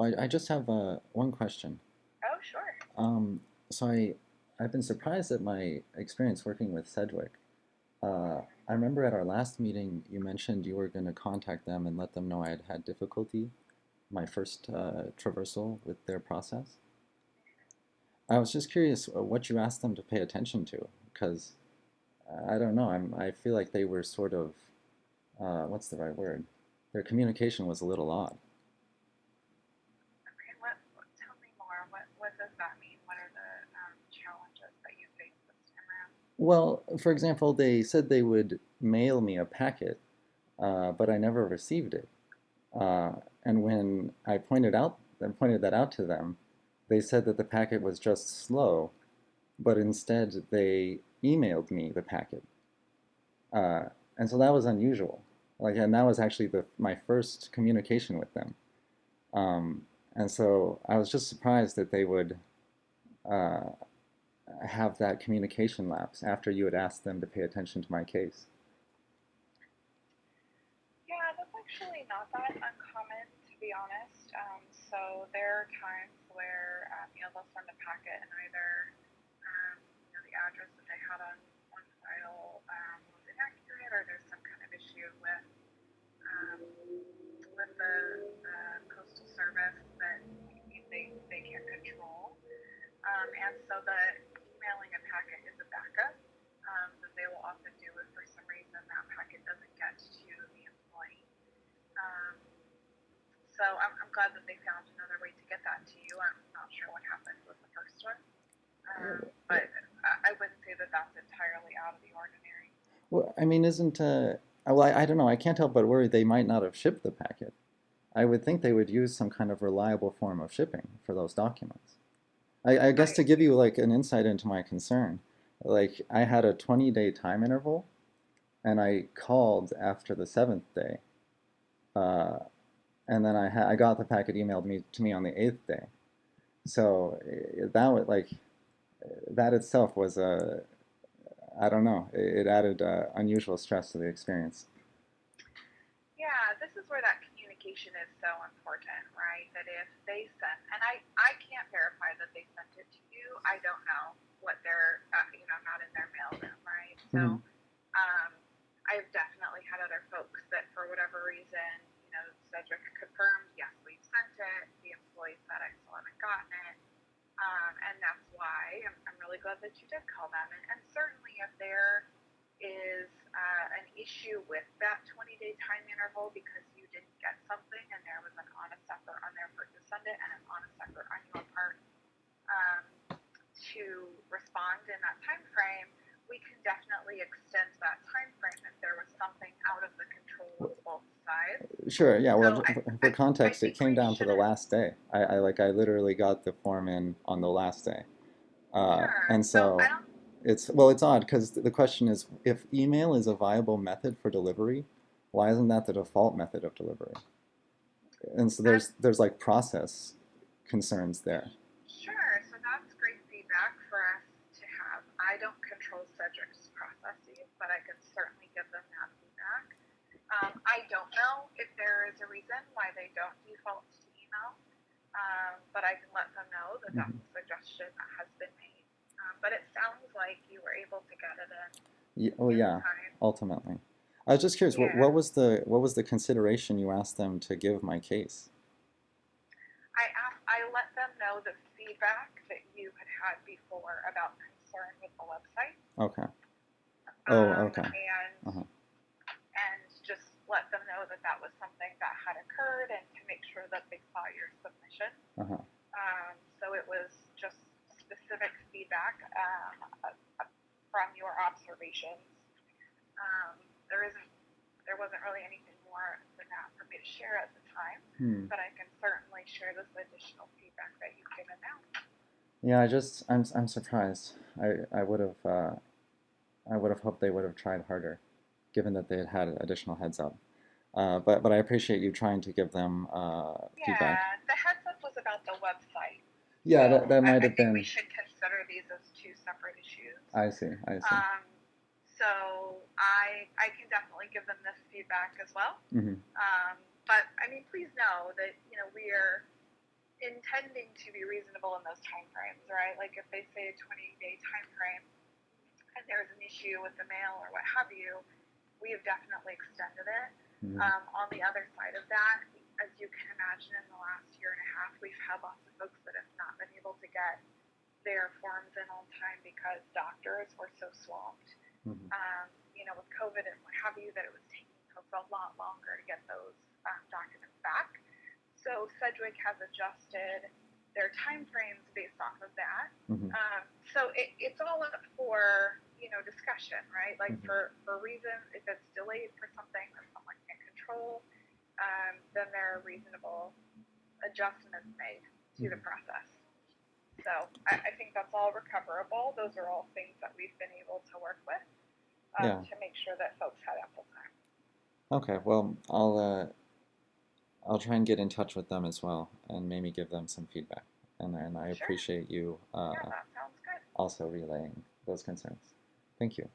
I just have one question. Oh, sure. Um, so I've been surprised at my experience working with Sedgwick. I remember at our last meeting you mentioned you were going to contact them and let them know I had had difficulty my first traversal with their process. I was just curious what you asked them to pay attention to, because I don't know. I feel like they were sort of what's the right word? Their communication was a little odd. Okay, tell me more. What does that mean? What are the challenges that you faced this time around? Well, for example, they said they would mail me a packet, but I never received it. And when I pointed that out to them, they said that the packet was just slow, but instead they emailed me the packet. Uh, and so that was unusual. And that was actually my first communication with them. Um, and so I was just surprised that they would uh, have that communication lapse after you had asked them to pay attention to my case. Yeah, that's actually not that uncommon, to be honest. So there are times where they'll send a packet and either the address that they had on file was inaccurate, or there's some kind of issue um, with the postal service that they can't control. And so the emailing a packet is a backup that they will often do if for some reason that packet doesn't get to the employee. Um, so I'm glad that they found another way to get that to you. I'm not sure what happened with the first one, but I wouldn't say that that's entirely out of the ordinary. Well, I mean, isn't well, I don't know. I can't help but worry they might not have shipped the packet. I would think they would use some kind of reliable form of shipping for those documents. I guess to I give you like an insight into my concern, like I had a 20-day time interval, and I called after the seventh day, uh, and then I got the packet emailed to me on the eighth day. So that was like that itself was a I don't know. It added unusual stress to the experience. Yeah, this is where that communication is so important, right? That if they sent, and I can't verify that they sent it to you. I don't know what they're, not in their mailroom, right? So Hmm. um, I've definitely had other folks that for whatever reason, Cedric confirmed, yes, we've sent it. The employees FedEx still haven't gotten it. And that's why I'm really glad that you did call them. And certainly if there is an issue with that 20-day time interval because you didn't get something and there was an honest effort on their part to send it and an honest effort on your part um, to respond in that time frame, we can definitely extend that time frame if there was something out of the control of both sides. Sure, yeah. So Well, for I context, it think came we down to the shouldn't. last day. I literally got the form in on the last day, Sure. and So I so don't. it's odd because the question is if email is a viable method for delivery, why isn't that the default method of delivery? And so And there's like process concerns there. Sure, so that's great feedback for us to have. I don't control Cedric's processes, but I can certainly give them that feedback. I don't know if there is a reason why they don't default to email, but I can let them know that that's Hmm. a suggestion that has been made. But it sounds like you were able to get it Yeah, oh in yeah, time. ultimately. I was just curious, Yeah, what was the consideration you asked them to give my case? I let them know the feedback that you had had before about concern with the website, Okay. Oh, okay. and Uh-huh. just let them know that that was something that had occurred and to make sure that they saw your submission. Uh-huh. So it was just specific feedback from your observations. Um, there isn't, there wasn't really anything more than that for me to share at the time, Hmm. but I can certainly share this additional feedback that you've given now. Yeah, I'm surprised. I would have hoped they would have tried harder, given that they had had additional heads up. But I appreciate you trying to give them feedback. Yeah, the heads up was about the website. Yeah, So that might I have think we been. should consider these as two separate issues. I see. I see. Um, so I can definitely give them this feedback as well. Hmm. But I mean, please know that we're intending to be reasonable in those time frames, right? Like if they say a 20-day time frame and there's an issue with the mail or what have you, we have definitely extended it. On the other side of that, as you can imagine, in the last year and a half, we've had lots of folks that have not been able to get their forms in on time because doctors were so swamped, with COVID and what have you, that it was taking folks a lot longer to get those documents back. So Sedgwick has adjusted their timeframes based off of that. So it's all up for discussion, right? Like for reasons, if it's delayed for something that someone can't control, then there are reasonable adjustments made to the process. So I think that's all recoverable. Those are all things that we've been able to work with to make sure that folks had ample time. Okay, well, I'll try and get in touch with them as well, and maybe give them some feedback. And I appreciate you that sounds good. also relaying those concerns. Thank you.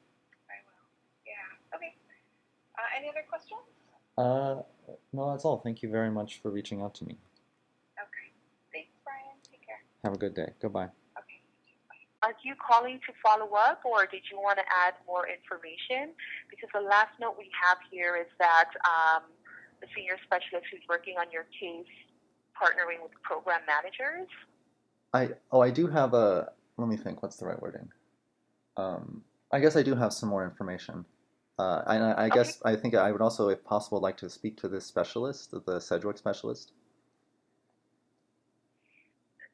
I will. Yeah. Okay. Any other questions? No, that's all. Thank you very much for reaching out to me. Okay. Thanks, Brian. Take care. Have a good day. Goodbye. Okay. Bye. Are you calling to follow up, or did you want to add more information? Because the last note we have here is that the senior specialist who's working on your case partnering with program managers. I do have let me think, what's the right wording? I guess I do have some more information. I guess I think I would also, if possible, like to speak to this specialist, the Sedgwick specialist.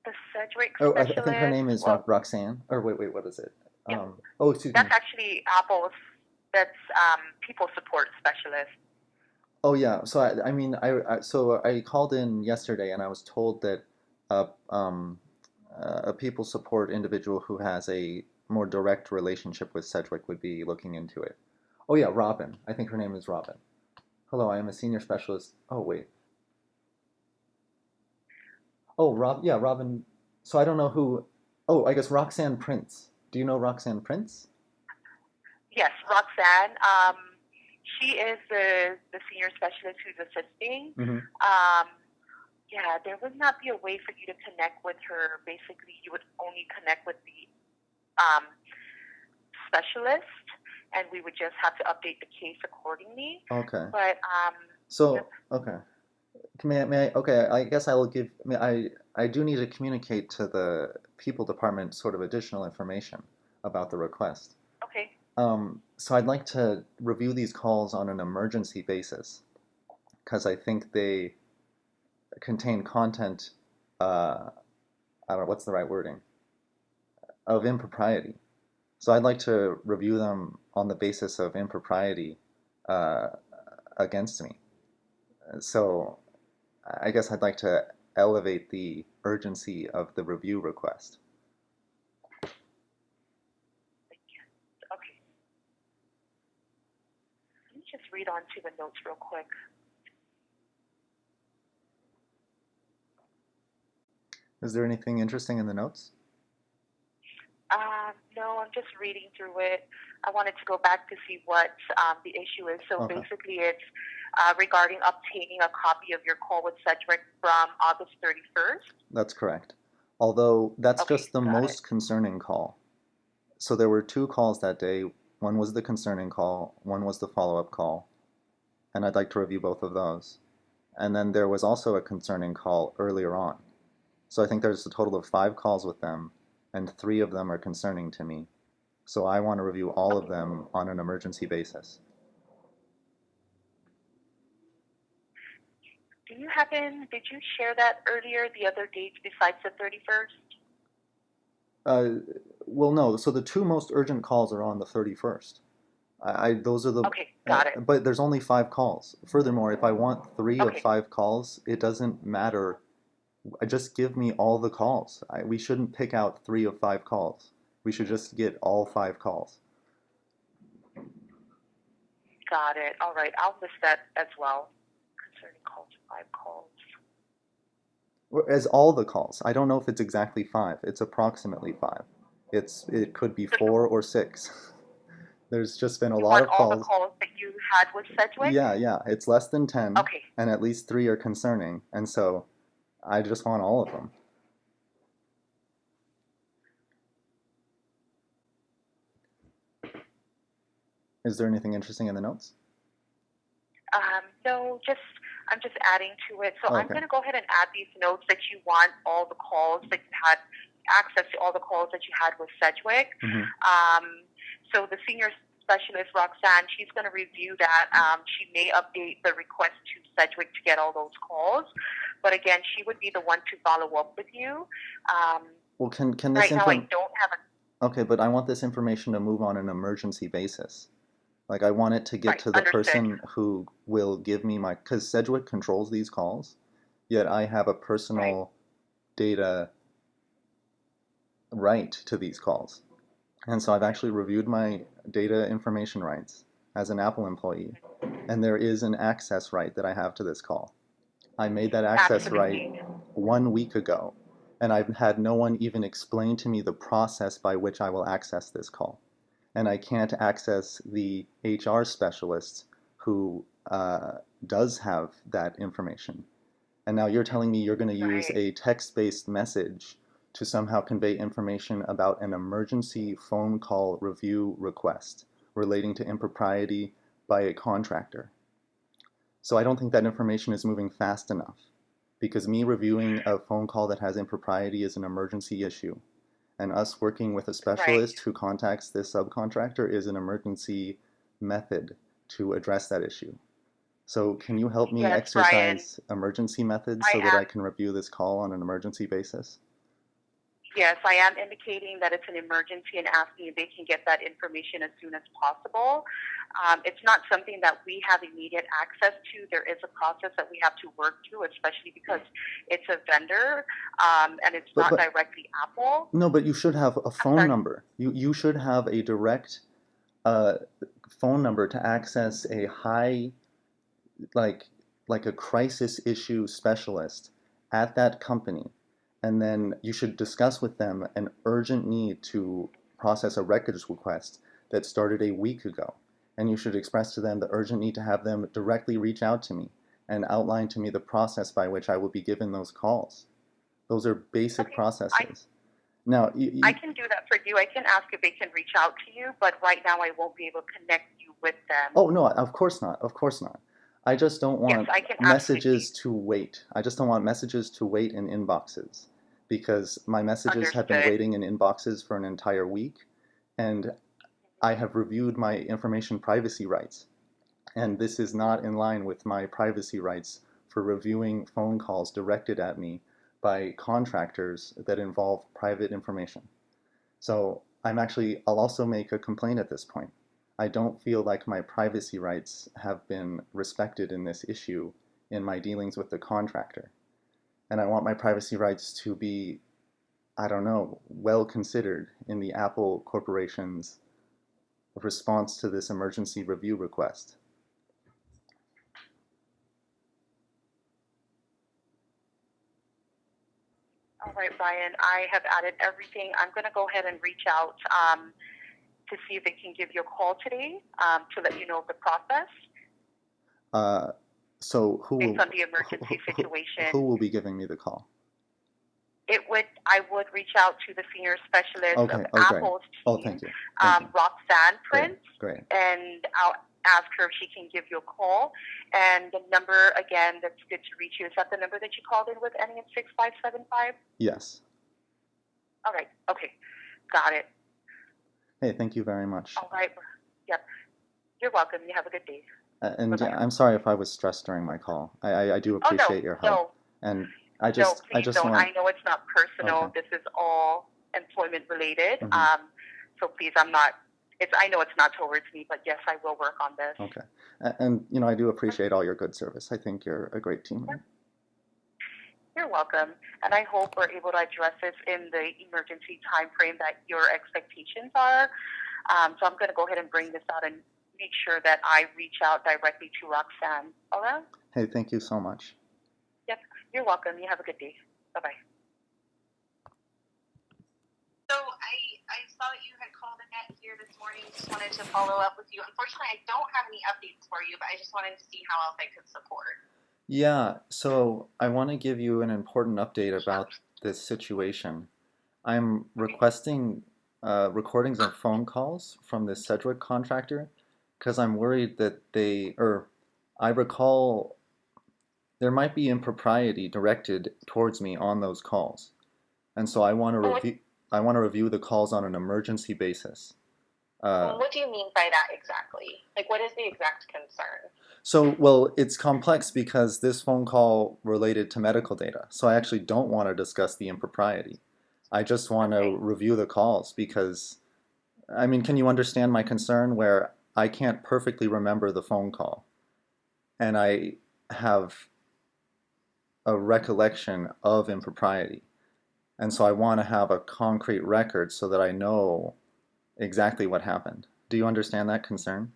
The Sedgwick specialist? I think her name is Roxanne. Or wait, what is it? Yeah. Excuse me. That's actually Apple's, that's people support specialist. Oh yeah, so I called in yesterday and I was told that a people support individual who has a more direct relationship with Sedgwick would be looking into it. Oh yeah, Robin. I think her name is Robin. Hello, I am a senior specialist. Oh wait. Oh, Robin. So I don't know who. Oh, I guess Roxanne Prince. Do you know Roxanne Prince? Yes, Roxanne. She is the senior specialist who's assisting. Yeah, there would not be a way for you to connect with her. Basically, you would only connect with the specialist, and we would just have to update the case accordingly. Okay. But okay. Okay, I guess I will give. I do need to communicate to the people department sort of additional information about the request. Okay. So I'd like to review these calls on an emergency basis, because I think they contain content, I don't know, what's the right wording, of impropriety. So I'd like to review them on the basis of impropriety against me. So I guess I'd like to elevate the urgency of the review request. Okay. Let me just read on to the notes real quick. Is there anything interesting in the notes? No, I'm just reading through it. I wanted to go back to see what the issue is. So basically it's regarding obtaining a copy of your call with Sedgwick from August 31st. That's correct. Although that's just the most concerning call. So there were two calls that day. One was the concerning call, one was the follow-up call. And I'd like to review both of those. And then there was also a concerning call earlier on. So I think there's a total of 5 calls with them, and 3 of them are concerning to me. So I want to review all of them on an emergency basis. Did you share that earlier, the other dates besides the 31st? Well, no. So the 2 most urgent calls are on the 31st. Those are the. Okay, got it. But there's only 5 calls. Furthermore, if I want 3 of 5 calls, it doesn't matter. Just give me all the calls. We shouldn't pick out 3 of 5 calls. We should just get all 5 calls. Got it. All right. I'll list that as well. Concerning calls, 5 calls. As all the calls. I don't know if it's exactly 5. It's approximately 5. It could be 4 or 6. There's just been a lot of calls. All the calls that you had with Sedgwick? Yeah. It's less than 10. Okay. And at least 3 are concerning. And so I just want all of them. Is there anything interesting in the notes? No, I'm just adding to it. So I'm Okay. going to go ahead and add these notes that you want all the calls that you had, access to all the calls that you had with Sedgwick. So the senior specialist, Roxanne, she's going to review that. She may update the request to Sedgwick to get all those calls. But again, she would be the one to follow up with you. Well, can this right now, I don't have a... Okay, but I want this information to move on an emergency basis. Like, I want it to get Right, to the understood. person who will give me my, because Sedgwick controls these calls, yet I have a personal data right to these calls. And so I've actually reviewed my data information rights as an Apple employee, and there is an access right that I have to this call. I made that access right 1 week ago, and I've had no one even explain to me the process by which I will access this call. And I can't access the HR specialist who does have that information. And now you're telling me you're going to use a text-based message to somehow convey information about an emergency phone call review request relating to impropriety by a contractor. So I don't think that information is moving fast enough, because me reviewing a phone call that has impropriety is an emergency issue. And us working with a specialist who contacts this subcontractor is an emergency method to address that issue. So can you help me exercise emergency methods so that I can review this call on an emergency basis? Yes, I am indicating that it's an emergency and asking if they can get that information as soon as possible. It's not something that we have immediate access to. There is a process that we have to work through, especially because it's a vendor and it's not directly Apple. No, but you should have a phone number. You should have a direct phone number to access a high, like a crisis issue specialist at that company. And then you should discuss with them an urgent need to process a records request that started a week ago. And you should express to them the urgent need to have them directly reach out to me and outline to me the process by which I will be given those calls. Those are basic processes. Now, I can do that for you. I can ask if they can reach out to you, but right now I won't be able to connect you with them. Oh, no, of course not. Of course not. I just don't want messages to wait. I just don't want messages to wait in inboxes, because my messages have been waiting in inboxes for an entire week, and I have reviewed my information privacy rights, and this is not in line with my privacy rights for reviewing phone calls directed at me by contractors that involve private information. So I'll also make a complaint at this point. I don't feel like my privacy rights have been respected in this issue in my dealings with the contractor. And I want my privacy rights to be, I don't know, well considered in the Apple Corporation's response to this emergency review request. All right, Brian, I have added everything. I'm going to go ahead and reach out to see if they can give you a call today to let you know of the process. So based on the emergency situation. Who will be giving me the call? I would reach out to the senior specialist of Apple's team, thank you. Roxanne Prince, great. And I'll ask her if she can give you a call. And the number, again, that's good to reach you, is that the number that you called in with ending in 6575? Yes. All right. Okay. Got it. Hey, thank you very much. All right. Yep. You're welcome. You have a good day. And yeah, I'm sorry if I was stressed during my call. I do appreciate your help. No. And I just don't. I know it's not personal. Okay. This is all employment related. Mm-hmm. So please, I know it's not towards me, but yes, I will work on this. Okay. And I do appreciate all your good service. I think you're a great teammate. You're welcome. And I hope we're able to address this in the emergency time frame that your expectations are. So I'm going to go ahead and bring this out and make sure that I reach out directly to Roxanne. All right? Hey, thank you so much. Yep. You're welcome. You have a good day. Bye-bye. So I saw that you had called Annette here this morning. Just wanted to follow up with you. Unfortunately, I don't have any updates for you, but I just wanted to see how else I could support. Yeah, so I want to give you an important update about this situation. I'm Okay. requesting recordings of phone calls from this Sedgwick contractor because I'm worried that or I recall there might be impropriety directed towards me on those calls. And so And what I want to review the calls on an emergency basis. Uh, what do you mean by that exactly? Like, what is the exact concern? well, it's complex because this phone call related to medical data. So I actually don't want to discuss the impropriety. I just want to Okay. review the calls because, I mean, can you understand my concern where I can't perfectly remember the phone call and I have a recollection of impropriety? And so I want to have a concrete record so that I know exactly what happened. Do you understand that concern?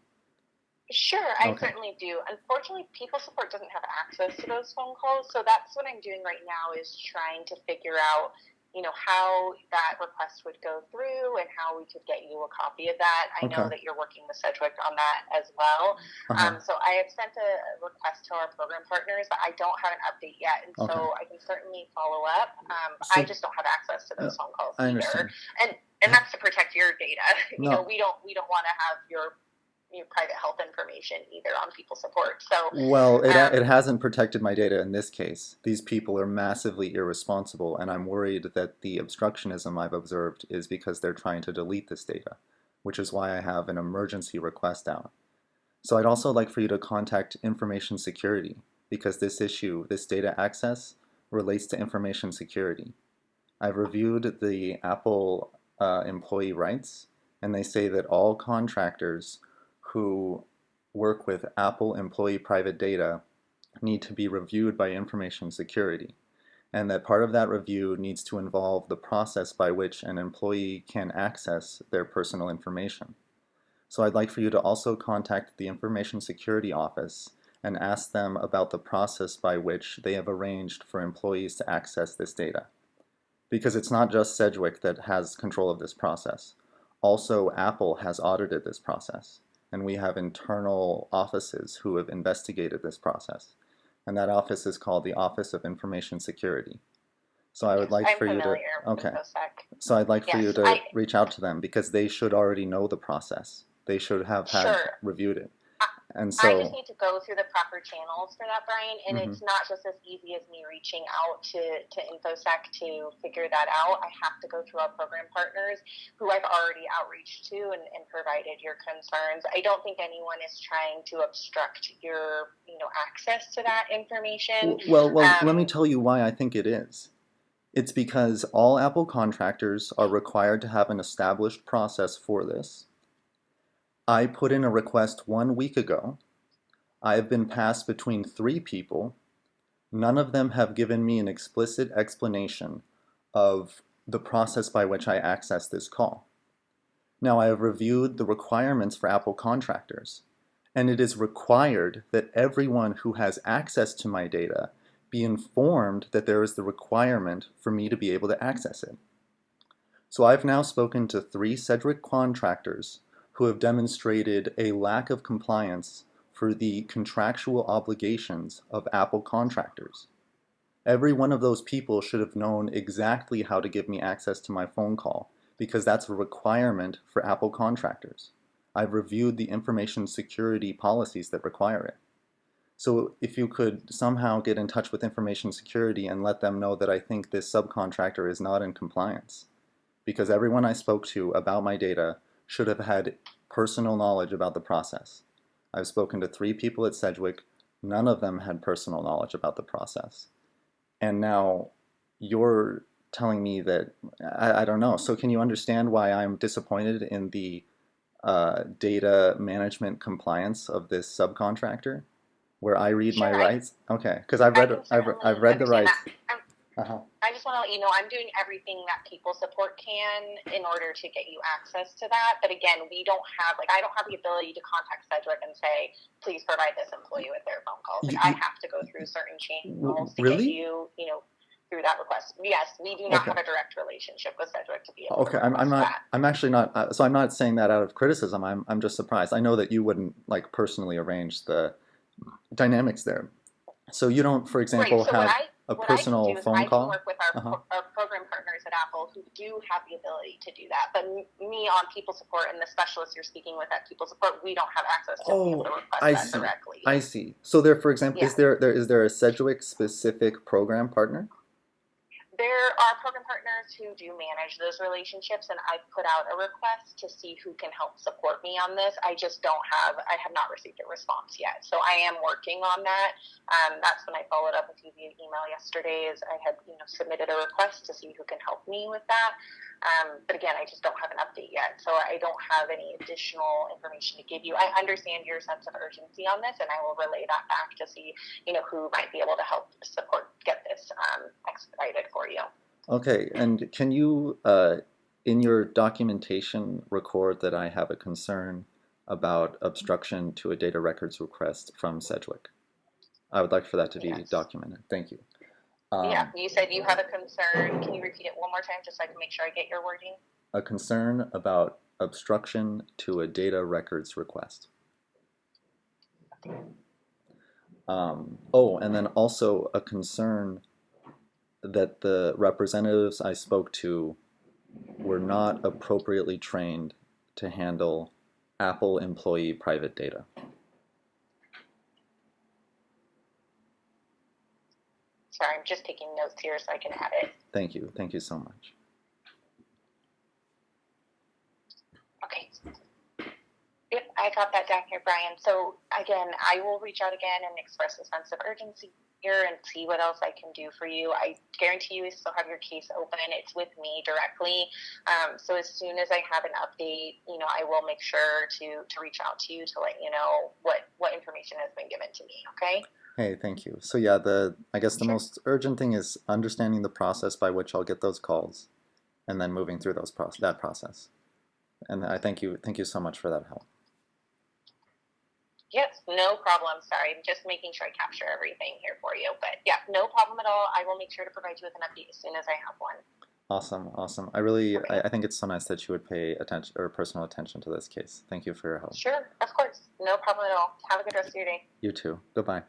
Sure, I Okay. certainly do. Unfortunately, people support doesn't have access to those phone calls, so that's what I'm doing right now is trying to figure out, how that request would go through and how we could get you a copy of that. I know Okay. that you're working with Sedgwick on that as well. Uh-huh. So I have sent a request to our program partners, but I don't have an update yet, and Okay. so I can certainly follow up. I So, just don't have access to uh, those phone calls I either, understand. and that's to protect your data. No, We don't want to have your private health information either on people support. So, well, um, it hasn't protected my data in this case. These people are massively irresponsible, and I'm worried that the obstructionism I've observed is because they're trying to delete this data, which is why I have an emergency request out. So I'd also like for you to contact information security because this issue, this data access, relates to information security. I've reviewed the Apple employee rights, and they say that all contractors who work with Apple employee private data need to be reviewed by information security, and that part of that review needs to involve the process by which an employee can access their personal information. So I'd like for you to also contact the Information Security Office and ask them about the process by which they have arranged for employees to access this data. Because it's not just Sedgwick that has control of this process. Also, Apple has audited this process, and we have internal offices who have investigated this process. And that office is called the Office of Information Security. So I would yes, like I'm for you to, familiar with okay, InfoSec. so I'd like for you Yes, to reach out to them because they should already know the process. They should have had sure. reviewed it. I, And I just so, need to go through the proper channels for that, Brian, and mhm. it's not just as easy as me reaching out to InfoSec to figure that out. I have to go through our program partners who I've already outreached to and provided your concerns. I don't think anyone is trying to obstruct your, access to that information. Well, let me tell you why I think it is. It's because all Apple contractors are required to have an established process for this. I put in a request 1 week ago. I have been passed between three people. None of them have given me an explicit explanation of the process by which I access this call. Now, I have reviewed the requirements for Apple contractors, and it is required that everyone who has access to my data be informed that there is the requirement for me to be able to access it. So I've now spoken to three Sedgwick contractors who have demonstrated a lack of compliance for the contractual obligations of Apple contractors. Every one of those people should have known exactly how to give me access to my phone call because that's a requirement for Apple contractors. I've reviewed the information security policies that require it. So if you could somehow get in touch with information security and let them know that I think this subcontractor is not in compliance, because everyone I spoke to about my data should have had personal knowledge about the process. I've spoken to three people at Sedgwick. None of them had personal knowledge about the process. And now you're telling me that, I don't know. So can you understand why I'm disappointed in the data management compliance of this subcontractor, where I read my Sure, rights? Okay, because I can I've certainly read the understand rights. that. Uh-huh. I just want to let you know I'm doing everything that people support can in order to get you access to that. But again, I don't have the ability to contact Sedgwick and say, please provide this employee with their phone calls. Like, I have to go through certain channels to get Really? you, through that request. Yes, we do not Okay. have a direct relationship with Sedgwick to be able to Okay, I'm request not, that. I'm actually not, so I'm not saying that out of criticism. I'm just surprised. I know that you wouldn't like personally arrange the dynamics there. So you don't, for Right. example, So have a what I can do personal is phone I can call? work with Uh-huh. our program partners at Apple who do have the ability to do that. But me on people support and the specialists you're speaking with at people support, we don't have access to be able to Oh, request I that see. directly. I see. So there, for example, Yeah. is there a Sedgwick specific program partner? There are program partners who do manage those relationships, and I've put out a request to see who can help support me on this. I have not received a response yet. So I am working on that. That's when I followed up with you via email yesterday, is I had submitted a request to see who can help me with that. But again, I just don't have an update yet. So I don't have any additional information to give you. I understand your sense of urgency on this, and I will relay that back to see who might be able to help support get this expedited for you. Okay, and can you, in your documentation, record that I have a concern about obstruction to a data records request from Sedgwick? I would like for that to be Yes. documented. Thank you. Yeah, you said you have a concern. Can you repeat it one more time just so I can make sure I get your wording? A concern about obstruction to a data records request. Oh, and then also a concern that the representatives I spoke to were not appropriately trained to handle Apple employee private data. Sorry, I'm just taking notes here so I can add it. Thank you. Thank you so much. Okay. Yep, I got that down here, Brian. So again, I will reach out again and express a sense of urgency here and see what else I can do for you. I guarantee you still have your case open. It's with me directly. So as soon as I have an update, I will make sure to reach out to you to let you know what information has been given to me, okay? Hey, thank you. So yeah, I guess the Sure. most urgent thing is understanding the process by which I'll get those calls and then moving through that process. And I thank you so much for that help. Yes, no problem. Sorry, I'm just making sure I capture everything here for you. But yeah, no problem at all. I will make sure to provide you with an update as soon as I have one. Awesome, awesome. Okay. I think it's so nice that you would pay attention or personal attention to this case. Thank you for your help. Sure, of course. No problem at all. Have a good rest of your day. You too. Goodbye.